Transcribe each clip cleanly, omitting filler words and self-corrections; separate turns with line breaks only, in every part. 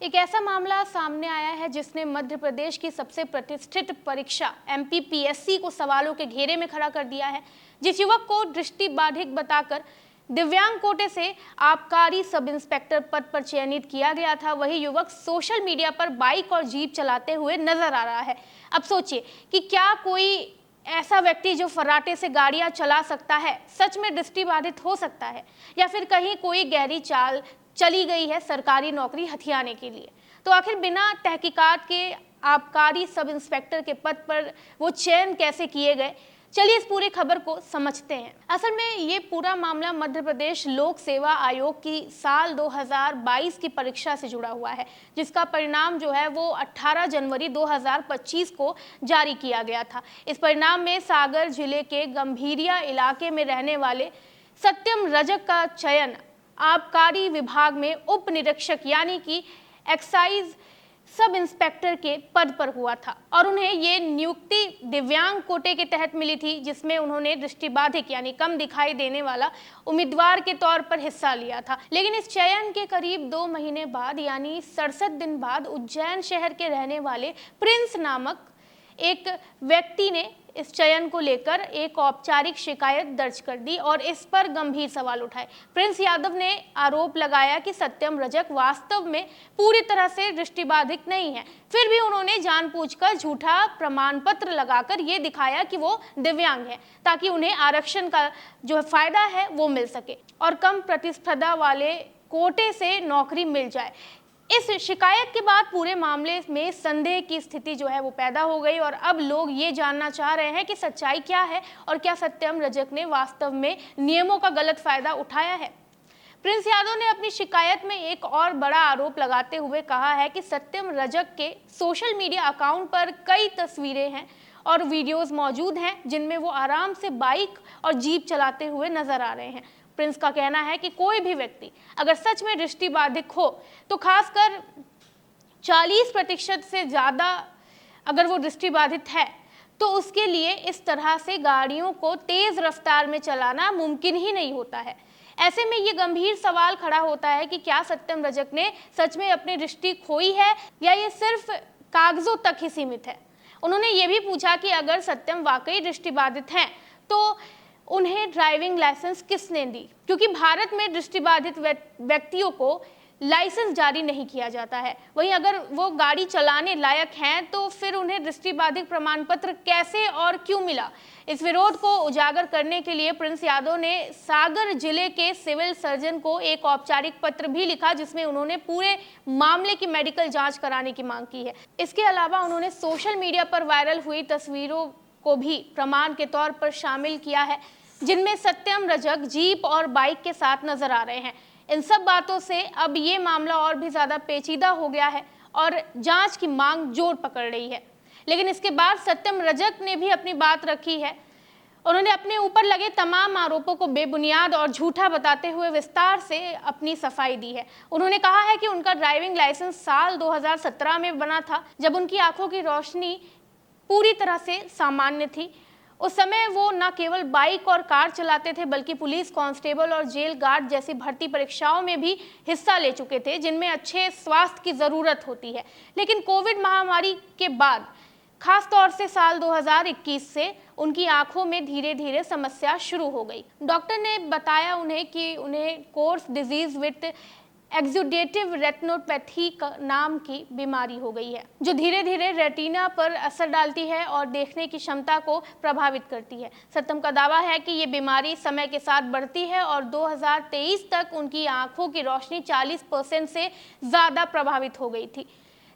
एक ऐसा मामला सामने आया है जिसने मध्य प्रदेश की सबसे प्रतिष्ठित परीक्षा एमपीपीएससी को सवालों के घेरे में खड़ा कर दिया है। जिस युवक को दृष्टिबाधित बताकर दिव्यांग कोटे से आबकारी सब इंस्पेक्टर पद पर चयनित किया गया था, वही युवक सोशल मीडिया पर बाइक और जीप चलाते हुए नजर आ रहा है। अब सोचिए कि क्या कोई ऐसा व्यक्ति जो फर्राटे से गाड़ियां चला सकता है सच में दृष्टिबाधित हो सकता है, या फिर कहीं कोई गहरी चाल चली गई है सरकारी नौकरी हथियाने के लिए। तो आखिर बिना तहकीकात के आबकारी सब इंस्पेक्टर के पद पर वो चयन कैसे किए गए, चलिए इस पूरी खबर को समझते हैं। असल में ये पूरा मामला मध्य प्रदेश लोक सेवा आयोग की साल 2022 की परीक्षा से जुड़ा हुआ है, जिसका परिणाम जो है वो 18 जनवरी 2025 को जारी किया गया था। इस परिणाम में सागर जिले के गंभीरिया इलाके में रहने वाले सत्यम रजक का चयन आबकारी विभाग में उप निरीक्षक यानी कि एक्साइज सब इंस्पेक्टर के पद पर हुआ था और उन्हें ये नियुक्ति दिव्यांग कोटे के तहत मिली थी, जिसमें उन्होंने दृष्टिबाधित यानी कम दिखाई देने वाला उम्मीदवार के तौर पर हिस्सा लिया था। लेकिन इस चयन के करीब 2 महीने बाद यानी 67 दिन बाद उज्जैन शहर के रहने वाले प्रिंस नामक एक व्यक्ति ने इस चयन को लेकर एक औपचारिक शिकायत दर्ज कर दी और इस पर गंभीर सवाल उठाए। प्रिंस यादव ने आरोप लगाया कि सत्यम रजक वास्तव में पूरी तरह से दृष्टिबाधित नहीं है, फिर भी उन्होंने जानबूझकर झूठा प्रमाण पत्र लगाकर ये दिखाया कि वो दिव्यांग है ताकि उन्हें आरक्षण का जो फायदा है वो मिल सके और कम प्रतिस्पर्धा वाले कोटे से नौकरी मिल जाए। इस शिकायत के बाद पूरे मामले में संदेह की स्थिति जो है वो पैदा हो गई और अब लोग ये जानना चाह रहे हैं कि सच्चाई क्या है और क्या सत्यम रजक ने वास्तव में नियमों का गलत फायदा उठाया है। प्रिंस यादव ने अपनी शिकायत में एक और बड़ा आरोप लगाते हुए कहा है कि सत्यम रजक के सोशल मीडिया अकाउंट पर कई तस्वीरें हैं और वीडियोस मौजूद हैं जिनमें वो आराम से बाइक और जीप चलाते हुए नजर आ रहे हैं। प्रिंस का कहना है कि कोई भी व्यक्ति अगर सच में दृष्टिबाधित हो तो खासकर 40% से ज़्यादा अगर वो दृष्टिबाधित है तो उसके लिए इस तरह से गाड़ियों को तेज़ रफ्तार में चलाना मुमकिन ही नहीं होता है। ऐसे में ये गंभीर सवाल खड़ा होता है कि क्या सत्यम रजक ने सच में अपनी दृष्टि खोई है या ये सिर्फ कागजों तक ही सीमित है। उन्होंने ये भी पूछा कि अगर सत्यम वाकई दृष्टिबाधित हैं तो उन्हें ड्राइविंग लाइसेंस किसने दी, क्योंकि भारत में दृष्टिबाधित व्यक्तियों को लाइसेंस जारी नहीं किया जाता है। वहीं अगर वो गाड़ी चलाने लायक हैं तो फिर उन्हें दृष्टिबाधित प्रमाण पत्र कैसे और क्यों मिला। इस विरोध को उजागर करने के लिए प्रिंस यादव ने सागर जिले के सिविल सर्जन को एक औपचारिक पत्र भी लिखा जिसमें उन्होंने पूरे मामले की मेडिकल जांच कराने की मांग की है। इसके अलावा उन्होंने सोशल मीडिया पर वायरल हुई तस्वीरों को भी प्रमाण के तौर पर शामिल किया है जिनमें सत्यम रजक जीप और बाइक के साथ नजर आ रहे हैं। इन सब बातों से अब ये मामला और भी ज़्यादा पेचीदा हो गया है और जांच की मांग जोर पकड़ रही है। लेकिन इसके बाद सत्यम रजक ने भी अपनी बात रखी है। उन्होंने अपने ऊपर लगे तमाम आरोपों को बेबुनियाद और झूठा बताते हुए विस्तार से अपनी सफाई दी है। उन्होंने कहा है कि उनका ड्राइविंग लाइसेंस साल 2017 में बना था जब उनकी आंखों की रोशनी पूरी तरह से सामान्य थी। उस समय वो न केवल बाइक और कार चलाते थे बल्कि पुलिस कांस्टेबल और जेल गार्ड जैसी भर्ती परीक्षाओं में भी हिस्सा ले चुके थे जिनमें अच्छे स्वास्थ्य की ज़रूरत होती है। लेकिन कोविड महामारी के बाद खास तौर से साल 2021 से उनकी आंखों में धीरे धीरे समस्या शुरू हो गई। डॉक्टर ने बताया उन्हें कि उन्हें course disease with exudative retinopathy नाम की बीमारी हो गई है जो धीरे धीरे रेटिना पर असर डालती है और देखने की क्षमता को प्रभावित करती है। सत्यम का दावा है कि ये बीमारी समय के साथ बढ़ती है और 2023 तक उनकी आंखों की रोशनी 40% से ज़्यादा प्रभावित हो गई थी,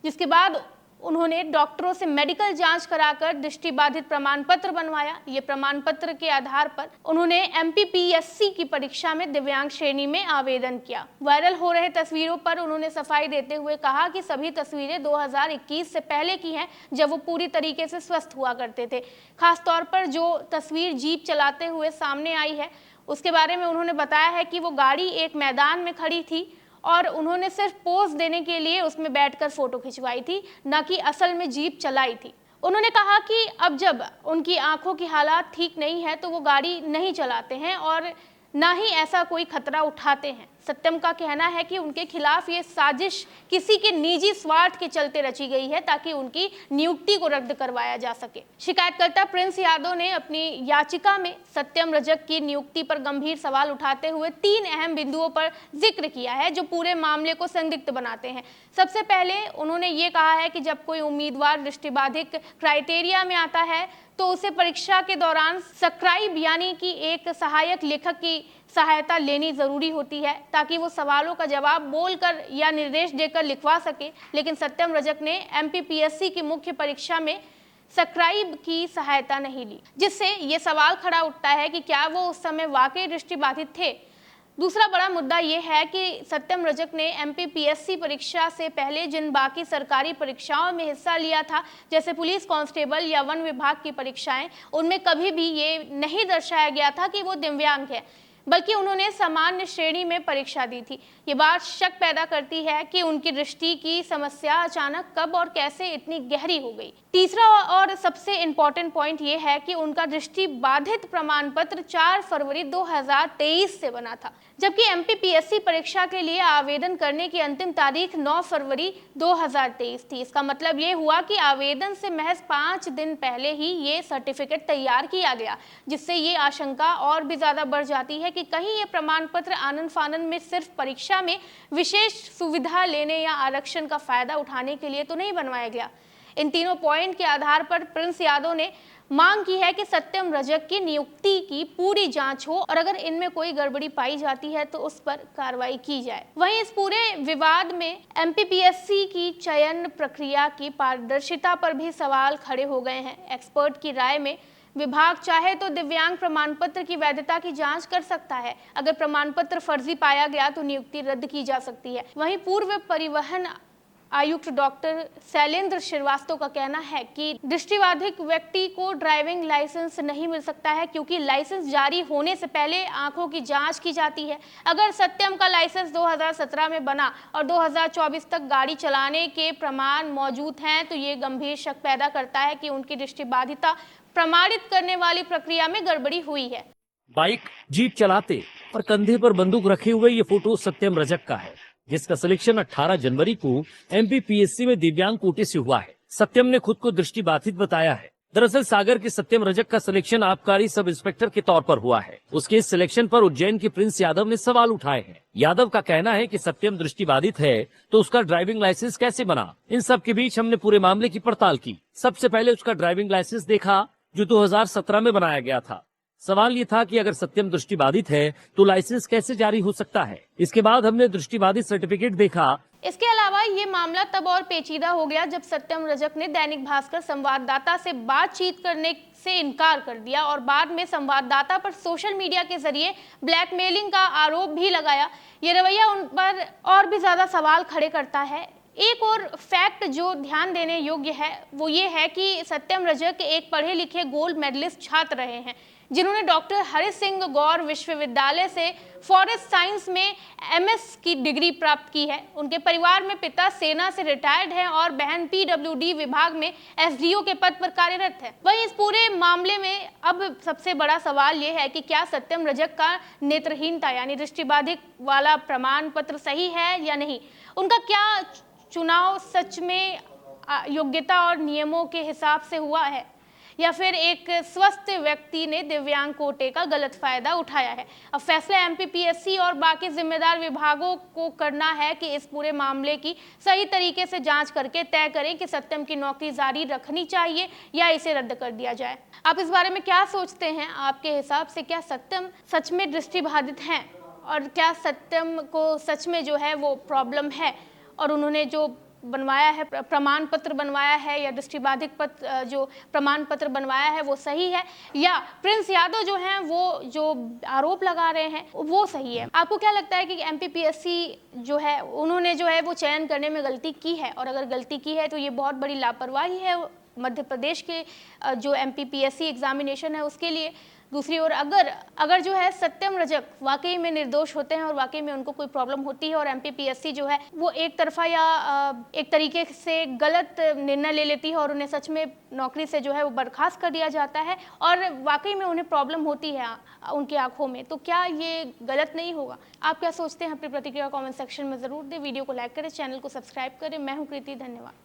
जिसके बाद उन्होंने डॉक्टरों से मेडिकल जांच कराकर दृष्टिबाधित प्रमाण पत्र बनवाया। ये प्रमाण पत्र के आधार पर उन्होंने एमपीपीएससी की परीक्षा में दिव्यांग श्रेणी में आवेदन किया। वायरल हो रहे तस्वीरों पर उन्होंने सफाई देते हुए कहा कि सभी तस्वीरें 2021 से पहले की हैं जब वो पूरी तरीके से स्वस्थ हुआ करते थे। खासतौर पर जो तस्वीर जीप चलाते हुए सामने आई है उसके बारे में उन्होंने बताया है कि वो गाड़ी एक मैदान में खड़ी थी और उन्होंने सिर्फ पोज देने के लिए उसमें बैठकर फोटो खिंचवाई थी, न कि असल में जीप चलाई थी। उन्होंने कहा कि अब जब उनकी आंखों की हालात ठीक नहीं है तो वो गाड़ी नहीं चलाते हैं और ना ही ऐसा कोई खतरा उठाते हैं। सत्यम का कहना है कि उनके खिलाफ ये साजिश किसी के निजी स्वार्थ के चलते रची गई है ताकि उनकी नियुक्ति को रद्द करवाया जा सके। शिकायतकर्ता प्रिंस यादव ने अपनी याचिका में सत्यम रजक की नियुक्ति पर गंभीर सवाल उठाते हुए 3 अहम बिंदुओं पर जिक्र किया है जो पूरे मामले को संदिग्ध बनाते हैं। सबसे पहले उन्होंने ये कहा है कि जब कोई उम्मीदवार दृष्टिबाधित क्राइटेरिया में आता है तो उसे परीक्षा के दौरान स्क्राइब यानी कि एक सहायक लेखक की सहायता लेनी जरूरी होती है ताकि वो सवालों का जवाब बोलकर या निर्देश देकर लिखवा सके। लेकिन सत्यम रजक ने एमपीपीएससी की मुख्य परीक्षा में स्क्राइब की सहायता नहीं ली, जिससे ये सवाल खड़ा उठता है कि क्या वो उस समय वाकई दृष्टिबाधित थे। दूसरा बड़ा मुद्दा ये है कि सत्यम रजक ने एमपीपीएससी परीक्षा से पहले जिन बाकी सरकारी परीक्षाओं में हिस्सा लिया था, जैसे पुलिस कांस्टेबल या वन विभाग की परीक्षाएं, उनमें कभी भी ये नहीं दर्शाया गया था कि वो दिव्यांग है, बल्कि उन्होंने सामान्य श्रेणी में परीक्षा दी थी। ये बात शक पैदा करती है कि उनकी दृष्टि की समस्या अचानक कब और कैसे इतनी गहरी हो गई। तीसरा और सबसे इम्पोर्टेंट पॉइंट ये है कि उनका दृष्टि बाधित प्रमाण पत्र 4 फरवरी 2023 से बना था, जबकि एमपीपीएससी परीक्षा के लिए आवेदन करने की अंतिम तारीख 9 फरवरी 2023 थी। इसका मतलब ये हुआ कि आवेदन से महज 5 दिन पहले ही ये सर्टिफिकेट तैयार किया गया, जिससे ये आशंका और भी ज्यादा बढ़ जाती है कि कहीं ये प्रमाण पत्र आनन फानन में सिर्फ परीक्षा में विशेष सुविधा लेने या आरक्षण का फायदा उठाने के लिए तो नहीं बनवाया गया। इन तीनों पॉइंट के आधार पर प्रिंस यादव ने मांग की है कि सत्यम रजक की नियुक्ति की पूरी जांच हो और अगर इनमें कोई गड़बड़ी पाई जाती है तो उस पर कार्रवाई की जाए। वहीं इस पूरे विवाद में एमपीपीएससी की चयन प्रक्रिया की पारदर्शिता पर भी सवाल खड़े हो गए हैं। एक्सपर्ट की राय में विभाग चाहे तो दिव्यांग प्रमाण पत्र की वैधता की जांच कर सकता है। अगर प्रमाण पत्र फर्जी पाया गया तो नियुक्ति रद्द की जा सकती है। वहीं पूर्व परिवहन आयुक्त डॉक्टर शैलेंद्र श्रीवास्तव का कहना है कि दृष्टिबाधित व्यक्ति को ड्राइविंग लाइसेंस नहीं मिल सकता है क्योंकि लाइसेंस जारी होने से पहले आंखों की जांच की जाती है। अगर सत्यम का लाइसेंस 2017 में बना और 2024 तक गाड़ी चलाने के प्रमाण मौजूद हैं तो ये गंभीर शक पैदा करता है कि उनकी दृष्टिबाधिता प्रमाणित करने वाली प्रक्रिया में गड़बड़ी हुई है।
बाइक जीप चलाते और कंधे पर बंदूक रखे हुए ये फोटो सत्यम रजक का है, जिसका सिलेक्शन 18 जनवरी को एमपीपीएससी में दिव्यांग कोटे से हुआ है। सत्यम ने खुद को दृष्टिबाधित बताया है। दरअसल सागर के सत्यम रजक का सिलेक्शन आबकारी सब इंस्पेक्टर के तौर पर हुआ है। उसके इस सिलेक्शन पर उज्जैन के प्रिंस यादव ने सवाल उठाए हैं। यादव का कहना है कि सत्यम दृष्टिबाधित है तो उसका ड्राइविंग लाइसेंस कैसे बना। इन सब के बीच हमने पूरे मामले की पड़ताल की। सबसे पहले उसका ड्राइविंग लाइसेंस देखा जो 2017 में बनाया गया था। सवाल ये था कि अगर सत्यम दृष्टिबाधित है तो लाइसेंस कैसे जारी हो सकता है। इसके बाद हमने दृष्टिबाधित सर्टिफिकेट देखा।
इसके अलावा ये मामला तब और पेचीदा हो गया जब सत्यम रजक ने दैनिक भास्कर संवाददाता से बातचीत करने से इनकार कर दिया और बाद में संवाददाता पर सोशल मीडिया के जरिए ब्लैकमेलिंग का आरोप भी लगाया। ये रवैया उन पर और भी ज्यादा सवाल खड़े करता है। एक और फैक्ट जो ध्यान देने योग्य है वो ये है कि सत्यम रजक एक पढ़े लिखे गोल्ड मेडलिस्ट छात्र रहे हैं जिन्होंने डॉक्टर हरि सिंह गौर विश्वविद्यालय से फॉरेस्ट साइंस में एमएस की डिग्री प्राप्त की है। उनके परिवार में पिता सेना से रिटायर्ड हैं और बहन पीडब्ल्यूडी विभाग में एसडीओ के पद पर कार्यरत है। वहीं इस पूरे मामले में अब सबसे बड़ा सवाल ये है कि क्या सत्यम रजक का नेत्रहीनता यानी दृष्टिबाधित वाला प्रमाण पत्र सही है या नहीं। उनका क्या चुनाव सच में योग्यता और नियमों के हिसाब से हुआ है या फिर एक स्वस्थ व्यक्ति ने दिव्यांग कोटे का गलत फायदा उठाया है। अब फैसला एमपीपीएससी और बाकी जिम्मेदार विभागों को करना है कि इस पूरे मामले की सही तरीके से जांच करके तय करें कि सत्यम की नौकरी जारी रखनी चाहिए या इसे रद्द कर दिया जाए। आप इस बारे में क्या सोचते हैं? आपके हिसाब से क्या सत्यम सच में दृष्टिबाधित हैं और क्या सत्यम को सच में जो है वो प्रॉब्लम है और उन्होंने जो बनवाया है प्रमाण पत्र बनवाया है या दृष्टिबाधित पत्र जो प्रमाण पत्र बनवाया है वो सही है या प्रिंस यादव जो हैं वो जो आरोप लगा रहे हैं वो सही है। आपको क्या लगता है कि एमपीपीएससी जो है उन्होंने जो है वो चयन करने में गलती की है और अगर गलती की है तो ये बहुत बड़ी लापरवाही है मध्य प्रदेश के जो MPPSC एग्जामिनेशन है उसके लिए। दूसरी ओर अगर जो है सत्यम रजक वाकई में निर्दोष होते हैं और वाकई में उनको कोई प्रॉब्लम होती है और MPPSC जो है वो एक तरफा या एक तरीके से गलत निर्णय ले लेती है और उन्हें सच में नौकरी से जो है वो बर्खास्त कर दिया जाता है और वाकई में उन्हें प्रॉब्लम होती है उनकी आंखों में, तो क्या ये गलत नहीं होगा? आप क्या सोचते हैं? अपनी प्रतिक्रिया कमेंट सेक्शन में ज़रूर दें। वीडियो को लाइक करें, चैनल को सब्सक्राइब करें। मैं हूँ कृति, धन्यवाद।